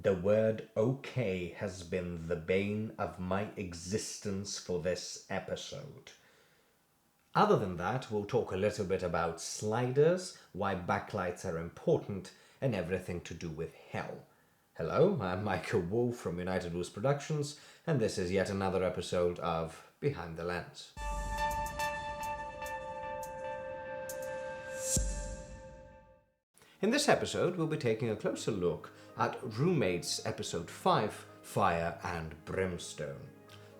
The word okay has been the bane of my existence for this episode. Other than that, we'll talk a little bit about sliders, why backlights are important, and everything to do with hell. Hello, I'm Michael Wolf from United Wolves Productions, and this is yet another episode of Behind the Lens. In this episode, we'll be taking a closer look at Roommates Episode 5, Fire and Brimstone.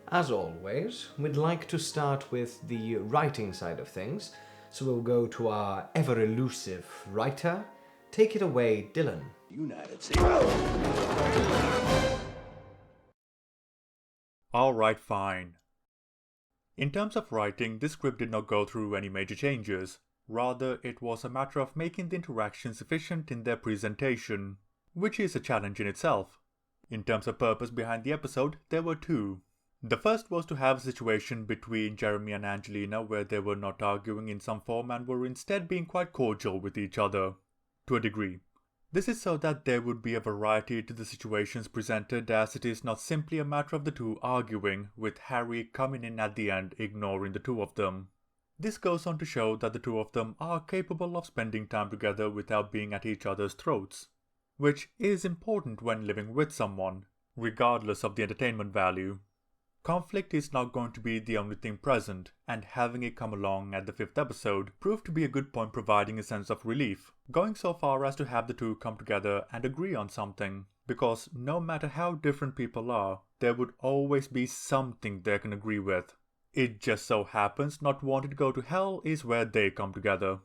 As always, we'd like to start with the writing side of things, so we'll go to our ever-elusive writer. Take it away, Dylan. United States. Alright, fine. In terms of writing, this script did not go through any major changes. Rather, it was a matter of making the interactions efficient in their presentation, which is a challenge in itself. In terms of purpose behind the episode, there were two. The first was to have a situation between Jeremy and Angelina where they were not arguing in some form and were instead being quite cordial with each other, to a degree. This is so that there would be a variety to the situations presented, as it is not simply a matter of the two arguing, with Harry coming in at the end ignoring the two of them. This goes on to show that the two of them are capable of spending time together without being at each other's throats, which is important when living with someone, regardless of the entertainment value. Conflict is not going to be the only thing present, and having it come along at the 5th episode proved to be a good point, providing a sense of relief, going so far as to have the two come together and agree on something, because no matter how different people are, there would always be something they can agree with. It just so happens not wanting to go to hell is where they come together.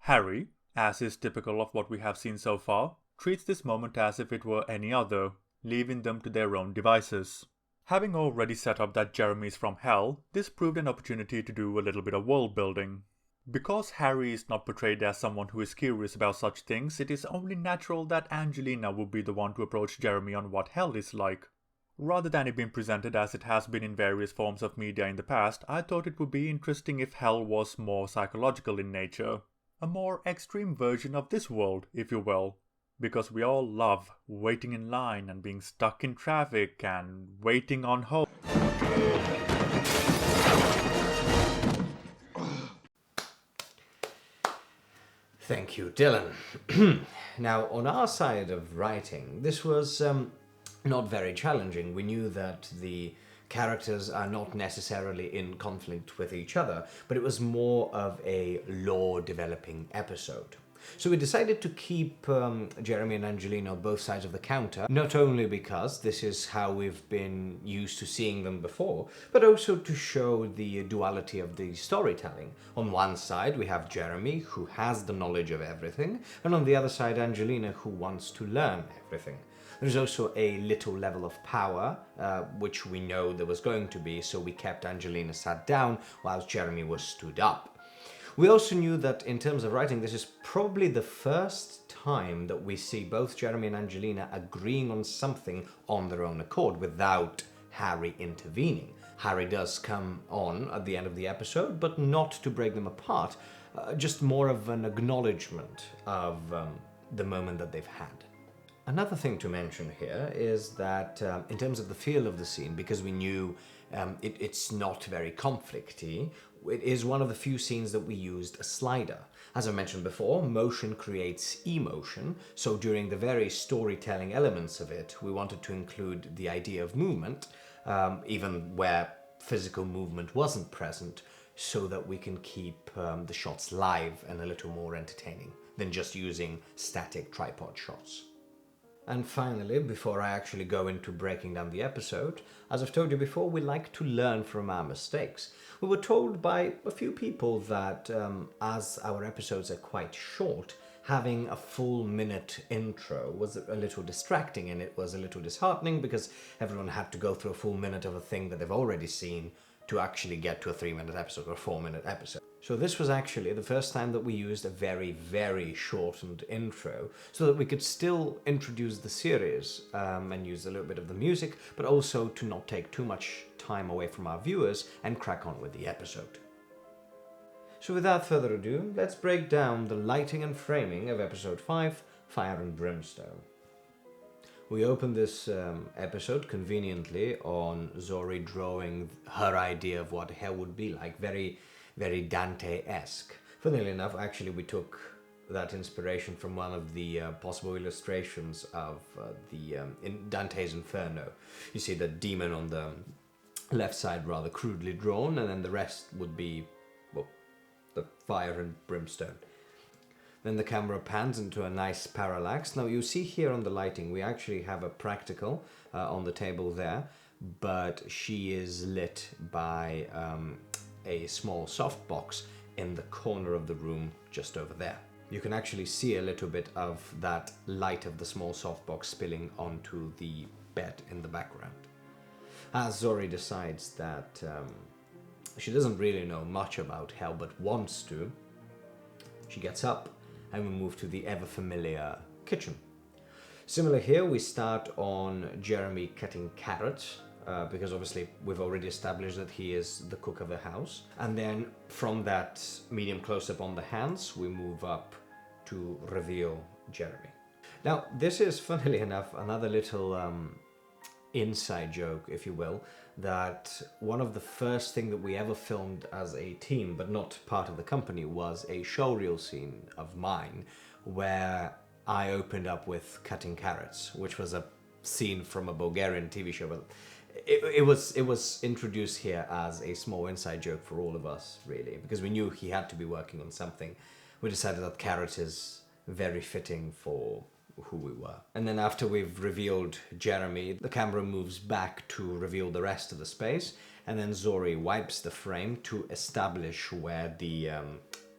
Harry, as is typical of what we have seen so far, treats this moment as if it were any other, leaving them to their own devices. Having already set up that Jeremy is from hell, this proved an opportunity to do a little bit of world building. Because Harry is not portrayed as someone who is curious about such things, it is only natural that Angelina would be the one to approach Jeremy on what hell is like. Rather than it being presented as it has been in various forms of media in the past, I thought it would be interesting if hell was more psychological in nature. A more extreme version of this world, if you will. Because we all love waiting in line and being stuck in traffic and waiting on hold. Thank you, Dylan. Now, on our side of writing, this was not very challenging. We knew that the characters are not necessarily in conflict with each other, but it was more of a lore-developing episode. So we decided to keep Jeremy and Angelina on both sides of the counter, not only because this is how we've been used to seeing them before, but also to show the duality of the storytelling. On one side, we have Jeremy, who has the knowledge of everything, and on the other side, Angelina, who wants to learn everything. There's also a little level of power, which we know there was going to be, so we kept Angelina sat down whilst Jeremy was stood up. We also knew that in terms of writing, this is probably the first time that we see both Jeremy and Angelina agreeing on something on their own accord without Harry intervening. Harry does come on at the end of the episode, but not to break them apart, just more of an acknowledgement of the moment that they've had. Another thing to mention here is that in terms of the feel of the scene, because we knew it's not very conflicty, it is one of the few scenes that we used a slider. As I mentioned before, motion creates emotion, so during the very storytelling elements of it, we wanted to include the idea of movement, even where physical movement wasn't present, so that we can keep the shots live and a little more entertaining than just using static tripod shots. And finally, before I actually go into breaking down the episode, as I've told you before, we like to learn from our mistakes. We were told by a few people that as our episodes are quite short, having a full minute intro was a little distracting, and it was a little disheartening because everyone had to go through a full minute of a thing that they've already seen to actually get to a 3-minute episode or a 4-minute episode. So this was actually the first time that we used a very, very shortened intro so that we could still introduce the series and use a little bit of the music, but also to not take too much time away from our viewers and crack on with the episode. So without further ado, let's break down the lighting and framing of episode 5, Fire and Brimstone. We open this episode conveniently on Zori drawing her idea of what hell would be like, very, very Dante-esque. Funnily enough, actually, we took that inspiration from one of the possible illustrations of in Dante's Inferno. You see the demon on the left side rather crudely drawn, and then the rest would be, well, the fire and brimstone. Then the camera pans into a nice parallax. Now you see here on the lighting, we actually have a practical on the table there, but she is lit by a small softbox in the corner of the room just over there. You can actually see a little bit of that light of the small softbox spilling onto the bed in the background. As Zori decides that she doesn't really know much about hell but wants to, she gets up and we move to the ever-familiar kitchen. Similar here, we start on Jeremy cutting carrots, because obviously we've already established that he is the cook of the house. And then from that medium close-up on the hands, we move up to reveal Jeremy. Now, this is, funnily enough, another little inside joke, if you will, that one of the first thing that we ever filmed as a team, but not part of the company, was a showreel scene of mine where I opened up with cutting carrots, which was a scene from a Bulgarian TV show. But it was introduced here as a small inside joke for all of us, really, because we knew he had to be working on something. We decided that carrot is very fitting for who we were. And then after we've revealed Jeremy, the camera moves back to reveal the rest of the space, and then Zori wipes the frame to establish where the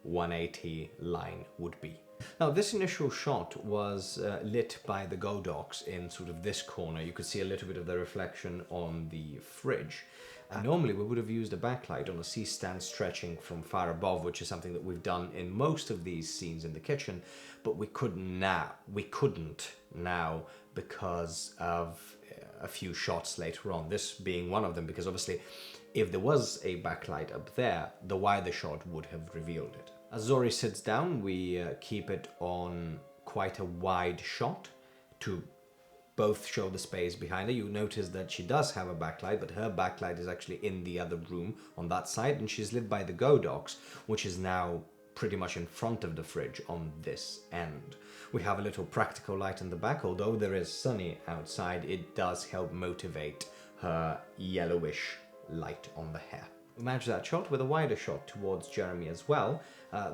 180 line would be. Now, this initial shot was lit by the Godox in sort of this corner. You could see a little bit of the reflection on the fridge. Normally, we would have used a backlight on a C-stand stretching from far above, which is something that we've done in most of these scenes in the kitchen, but we couldn't now because of a few shots later on, this being one of them, because obviously if there was a backlight up there, the wider shot would have revealed it. As Zori sits down, we keep it on quite a wide shot to both show the space behind her. You notice that she does have a backlight, but her backlight is actually in the other room on that side, and she's lit by the Godox, which is now pretty much in front of the fridge on this end. We have a little practical light in the back. Although there is sunny outside, it does help motivate her yellowish light on the hair. Match that shot with a wider shot towards Jeremy as well,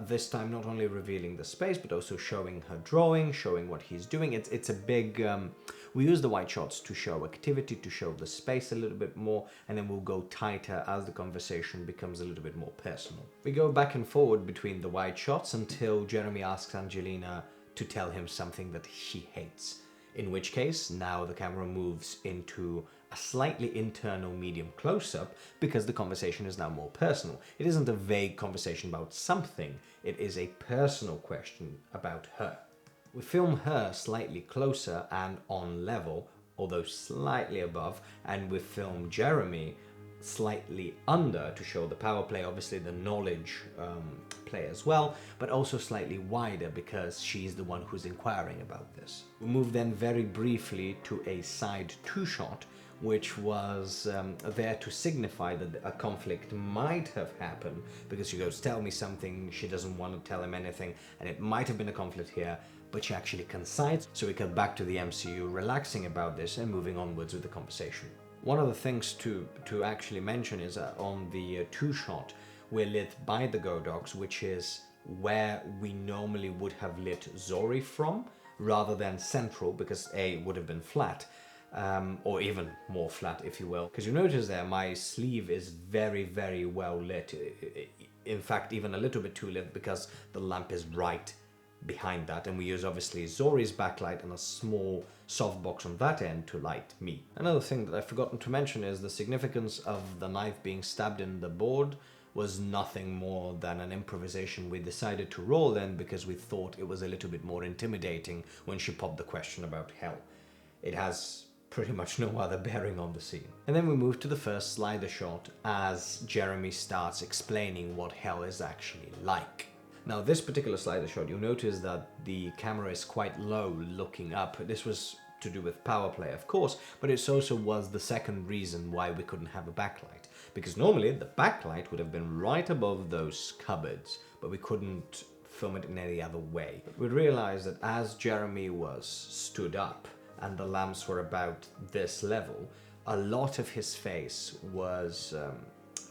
this time not only revealing the space but also showing her drawing, showing what he's doing. It's a big we use the wide shots to show activity, to show the space a little bit more, and then we'll go tighter as the conversation becomes a little bit more personal. We go back and forward between the wide shots until Jeremy asks Angelina to tell him something that she hates, in which case now the camera moves into a slightly internal medium close-up because the conversation is now more personal. It isn't a vague conversation about something, it is a personal question about her. We film her slightly closer and on level, although slightly above, and we film Jeremy slightly under to show the power play, obviously the knowledge play as well, but also slightly wider because she's the one who's inquiring about this. We move then very briefly to a side two-shot, which was there to signify that a conflict might have happened, because she goes, tell me something, she doesn't want to tell him anything, and it might have been a conflict here, but she actually concedes, so we cut back to the MCU relaxing about this and moving onwards with the conversation. One of the things to actually mention is that on the two-shot, we're lit by the Godox, which is where we normally would have lit Zori from, rather than central, because A, would have been flat, or even more flat, if you will. Because you notice there, my sleeve is very, very well lit. In fact, even a little bit too lit, because the lamp is right behind that, and we use obviously Zori's backlight and a small softbox on that end to light me. Another thing that I've forgotten to mention is the significance of the knife being stabbed in the board was nothing more than an improvisation we decided to roll in because we thought it was a little bit more intimidating when she popped the question about hell. It has pretty much no other bearing on the scene. And then we move to the first slider shot as Jeremy starts explaining what hell is actually like. Now, this particular slider shot, you'll notice that the camera is quite low looking up. This was to do with power play, of course, but it also was the second reason why we couldn't have a backlight. Because normally the backlight would have been right above those cupboards, but we couldn't film it in any other way. We realized that as Jeremy was stood up and the lamps were about this level, a lot of his face was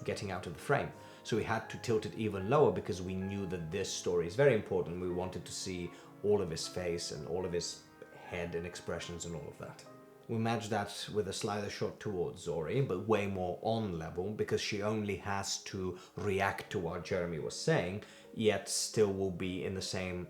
getting out of the frame. So we had to tilt it even lower because we knew that this story is very important. We wanted to see all of his face and all of his head and expressions and all of that. We matched that with a slider shot towards Zori, but way more on level because she only has to react to what Jeremy was saying, yet still will be in the same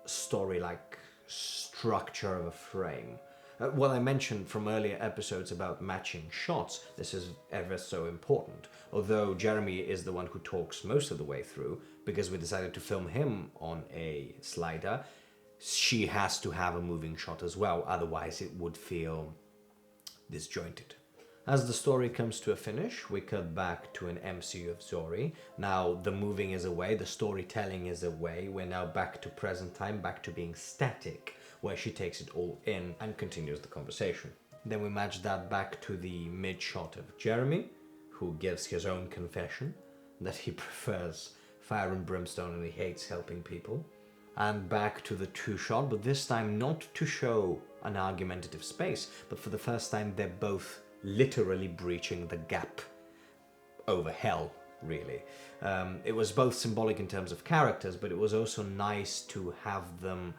story-like structure of a frame. What I mentioned from earlier episodes about matching shots, this is ever so important. Although Jeremy is the one who talks most of the way through, because we decided to film him on a slider, she has to have a moving shot as well, otherwise it would feel disjointed. As the story comes to a finish, we cut back to an MCU of Zori. Now the moving is away, the storytelling is away, we're now back to present time, back to being static, where she takes it all in and continues the conversation. Then we match that back to the mid-shot of Jeremy, who gives his own confession that he prefers fire and brimstone and he hates helping people. And back to the two-shot, but this time not to show an argumentative space, but for the first time they're both literally breaching the gap over hell, really. It was both symbolic in terms of characters, but it was also nice to have them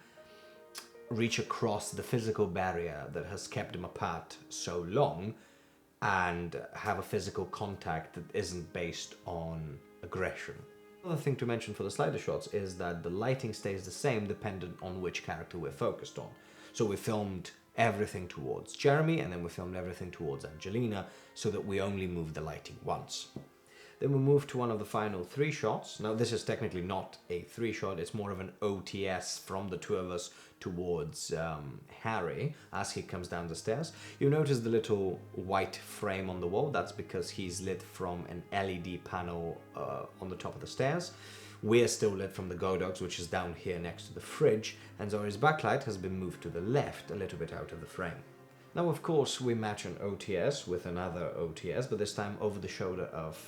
reach across the physical barrier that has kept them apart so long and have a physical contact that isn't based on aggression. Another thing to mention for the slider shots is that the lighting stays the same dependent on which character we're focused on. So we filmed everything towards Jeremy and then we filmed everything towards Angelina so that we only moved the lighting once. Then we move to one of the final three shots. Now this is technically not a three shot, it's more of an OTS from the two of us towards Harry as he comes down the stairs. You notice the little white frame on the wall, that's because he's lit from an LED panel on the top of the stairs. We're still lit from the Godox, which is down here next to the fridge, and Zori's backlight has been moved to the left, a little bit out of the frame. Now, of course, we match an OTS with another OTS, but this time over the shoulder of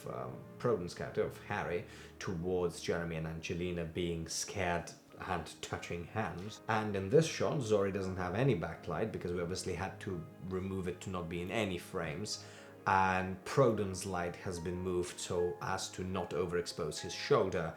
Proden's character, of Harry, towards Jeremy and Angelina being scared and touching hands. And in this shot, Zori doesn't have any backlight because we obviously had to remove it to not be in any frames. And Proden's light has been moved so as to not overexpose his shoulder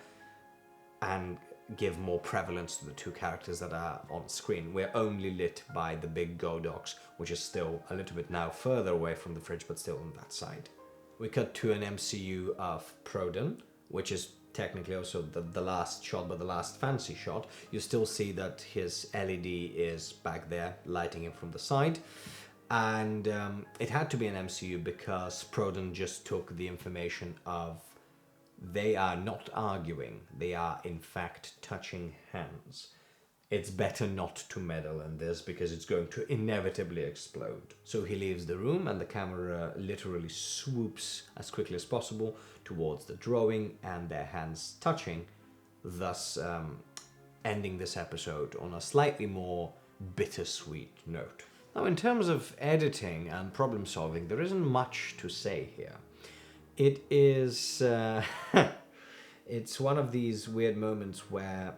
and give more prevalence to the two characters that are on screen. We're only lit by the big Godox, which is still a little bit now further away from the fridge, but still on that side. We cut to an MCU of Proden, which is technically also the last shot, but the last fancy shot. You still see that his LED is back there, lighting him from the side. And it had to be an MCU because Proden just took the information of they are not arguing, they are in fact touching hands. It's better not to meddle in this because it's going to inevitably explode. So he leaves the room and the camera literally swoops as quickly as possible towards the drawing and their hands touching, thus ending this episode on a slightly more bittersweet note. Now, in terms of editing and problem solving, there isn't much to say here. It is, it's one of these weird moments where,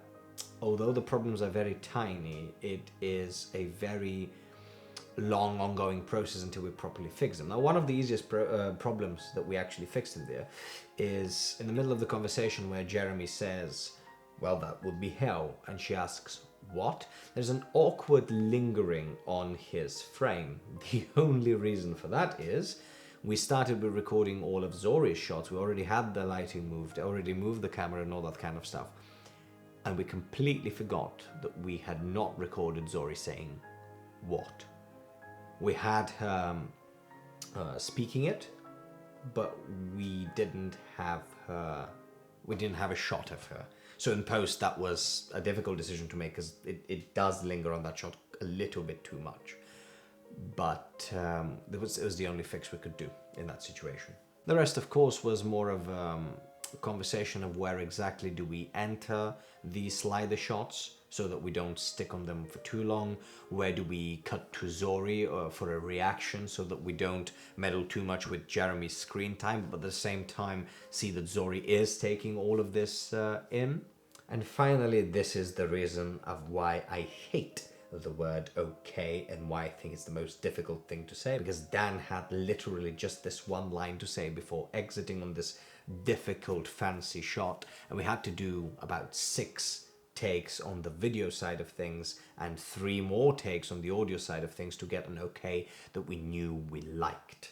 although the problems are very tiny, it is a very long ongoing process until we properly fix them. Now, one of the easiest problems that we actually fixed in there is in the middle of the conversation where Jeremy says, well, that would be hell, and she asks, what? There's an awkward lingering on his frame. The only reason for that is we started with recording all of Zori's shots. We already had the lighting moved, already moved the camera and all that kind of stuff. And we completely forgot that we had not recorded Zori saying what. We had her speaking it, but we didn't have a shot of her. So in post, that was a difficult decision to make because it does linger on that shot a little bit too much. But it was the only fix we could do in that situation. The rest, of course, was more of conversation of where exactly do we enter these slider shots so that we don't stick on them for too long. Where do we cut to Zori for a reaction so that we don't meddle too much with Jeremy's screen time, but at the same time see that Zori is taking all of this in. And finally, this is the reason of why I hate the word okay and why I think it's the most difficult thing to say, because Dan had literally just this one line to say before exiting on this difficult fancy shot, and we had to do about 6 takes on the video side of things and 3 more takes on the audio side of things to get an okay that we knew we liked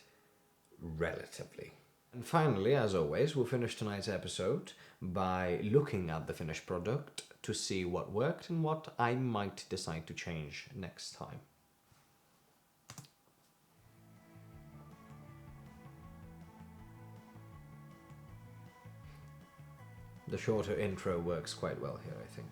relatively. And finally, as always, we'll finish tonight's episode by looking at the finished product to see what worked and what I might decide to change next time. The shorter intro works quite well here, I think.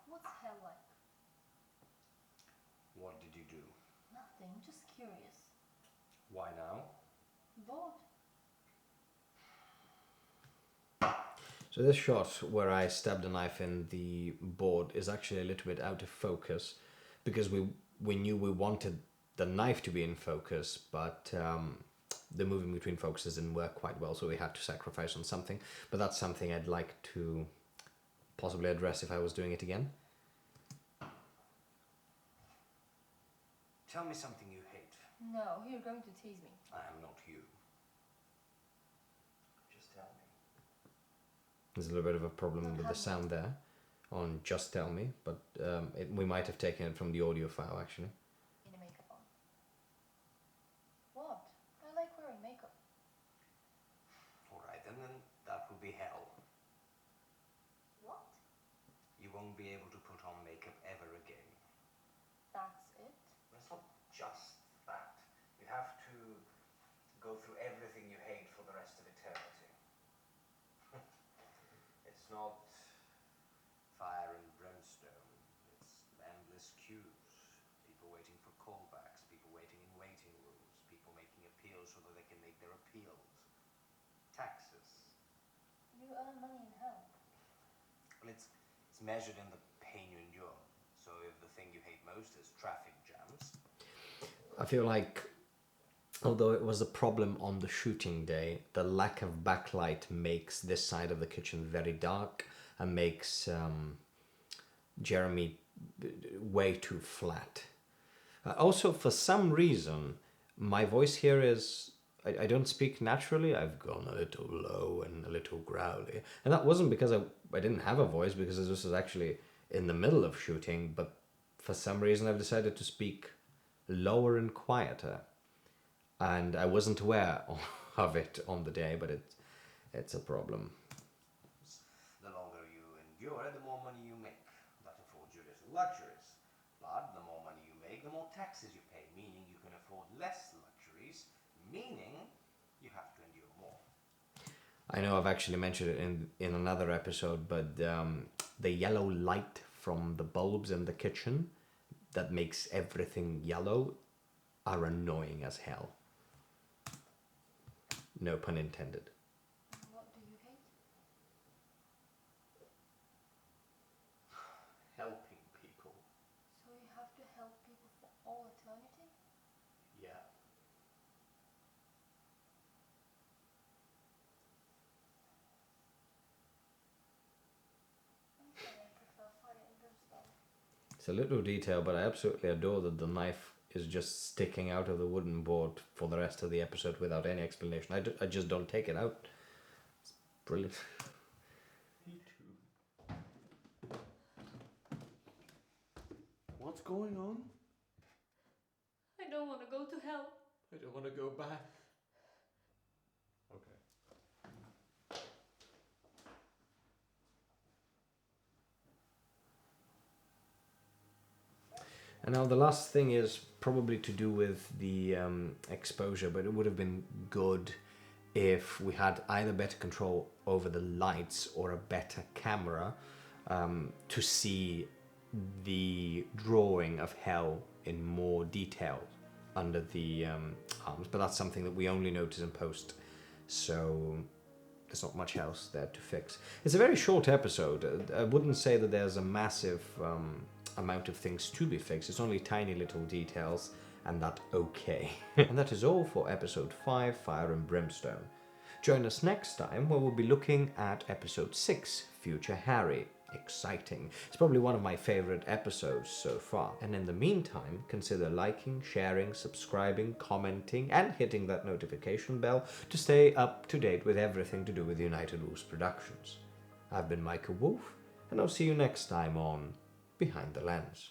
What's hell like? What did you do? Nothing, just curious. Why now? Bored. So this shot where I stabbed a knife in the board is actually a little bit out of focus because we knew we wanted the knife to be in focus, but the moving between focuses didn't work quite well, so we had to sacrifice on something. But that's something I'd like to possibly address if I was doing it again. Tell me something you hate. No, you're going to tease me. I am not you. Just tell me. There's a little bit of a problem with the sound there on Just Tell Me, but we might have taken it from the audio file actually. In a makeup on. What? I like wearing makeup. Alright, then that will be hell. What? You won't be able to put on makeup ever again. That's it? It's not just that. You have to go through everything you hate for the rest of eternity. It's not fire and brimstone. It's endless queues. People waiting for callbacks. People waiting in waiting rooms. People making appeals so that they can make their appeals. Taxes. You earn money in hell. Well, it's measured in the pain you endure. So if the thing you hate most is traffic jams, I feel like, although it was a problem on the shooting day, the lack of backlight makes this side of the kitchen very dark and makes Jeremy way too flat. Also, for some reason, my voice here is... I don't speak naturally. I've gone a little low and a little growly. And that wasn't because I didn't have a voice, because this was actually in the middle of shooting, but for some reason I've decided to speak lower and quieter. And I wasn't aware of it on the day, but it's a problem. The longer you endure, the more money you make. That affords you little luxuries. But the more money you make, the more taxes you pay, meaning you can afford less luxuries, meaning you have to endure more. I know I've actually mentioned it in another episode, but the yellow light from the bulbs in the kitchen that makes everything yellow are annoying as hell. No pun intended. What do you hate? Helping people. So you have to help people for all eternity? Yeah. I'm sorry, I prefer fire and brimstone. It's a little detail, but I absolutely adore that the knife is just sticking out of the wooden board for the rest of the episode without any explanation. I just don't take it out. It's brilliant. Me too. What's going on? I don't want to go to hell. I don't want to go back. And now the last thing is probably to do with the exposure, but it would have been good if we had either better control over the lights or a better camera to see the drawing of hell in more detail under the arms. But that's something that we only notice in post, so there's not much else there to fix. It's a very short episode. I wouldn't say that there's a massive amount of things to be fixed. It's only tiny little details, and that's okay. And that is all for episode 5, Fire and Brimstone. Join us next time where we'll be looking at episode 6, Future Harry. Exciting. It's probably one of my favorite episodes so far. And in the meantime, consider liking, sharing, subscribing, commenting, and hitting that notification bell to stay up to date with everything to do with United Wolves Productions. I've been Michael Wolf, and I'll see you next time on Behind the Lens.